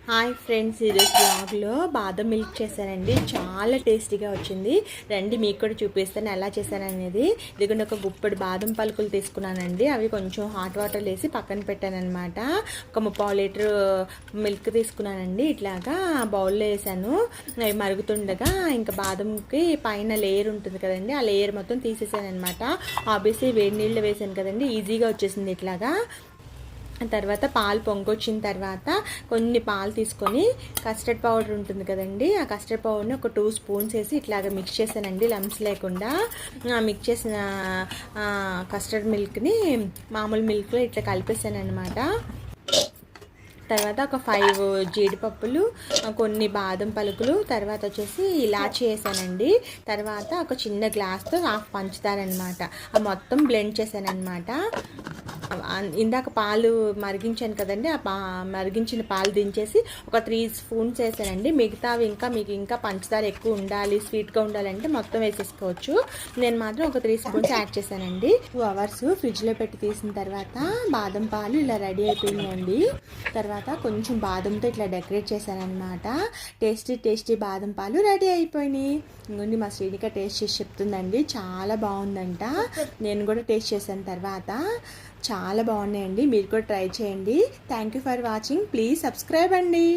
Hi friends, ఈరోజు బ్లాగ్లో బాదం మిల్క్ చేశానండి. చాలా టేస్టీగా వచ్చింది. రండి మీకు కూడా చూపిస్తాను ఎలా చేశాననేది. ఇదిగోండి, ఒక గుప్పెడు బాదం పలుకులు తీసుకున్నానండి. అవి కొంచెం హాట్ వాటర్ వేసి పక్కన పెట్టానమాట. ఒక 3/4 లీటర్ మిల్క్ తీసుకున్నానండి. ఇట్లాగా బౌల్లో వేసాను. అవి మరుగుతుండగా ఇంకా బాదంకి పైన లేయర్ ఉంటుంది కదండి, ఆ లేయర్ మొత్తం తీసేసాను అనమాట. ఆబ్వియస్లీ వేడి నీళ్ళు వేసాను కదండి, ఈజీగా వచ్చేసింది ఇట్లాగా. తర్వాత పాలు పొంగొచ్చిన తర్వాత కొన్ని పాలు తీసుకొని కస్టర్డ్ పౌడర్ ఉంటుంది కదండి, ఆ కస్టర్డ్ పౌడర్ని ఒక 2 స్పూన్స్ వేసి ఇట్లాగ మిక్స్ చేశానండి, లంప్స్ లేకుండా. మిక్స్ చేసిన కస్టర్డ్ మిల్క్ని మామూలు మిల్క్లో ఇట్లా కలిపేసాను అనమాట. తర్వాత ఒక 5 జీడిపప్పులు, కొన్ని బాదం పలుకులు, తర్వాత వచ్చేసి ఇలాచీ వేసానండి. తర్వాత ఒక చిన్న గ్లాస్తో హాఫ్ పంచుతారనమాట. మొత్తం బ్లెండ్ చేశానమాట. ఇందాక పాలు మరిగించాను కదండి, మరిగించిన పాలు దించేసి ఒక 3 స్పూన్స్ వేసానండి. మిగతావి ఇంకా మీకు ఇంకా పంచదార ఎక్కువ ఉండాలి, స్వీట్గా ఉండాలంటే మొత్తం వేసేసుకోవచ్చు. నేను మాత్రం ఒక 3 స్పూన్స్ యాడ్ చేశానండి. 2 అవర్స్ ఫ్రిడ్జ్లో పెట్టి తీసిన తర్వాత బాదం పాలు ఇలా రెడీ అయిపోయిందండి. తర్వాత కొంచెం బాదంతో ఇట్లా డెకరేట్ చేశానమాట. టేస్టీ బాదం పాలు రెడీ అయిపోయినాయి. ఇంకొండి మా శ్రీనిక టేస్ట్ చేసి చెప్తుందండి, చాలా బాగుందంట. నేను కూడా టేస్ట్ చేశాను తర్వాత. చాలా బాగున్నాయండి, మీరు కూడా ట్రై చేయండి. Thank you for watching. Please subscribe అండి.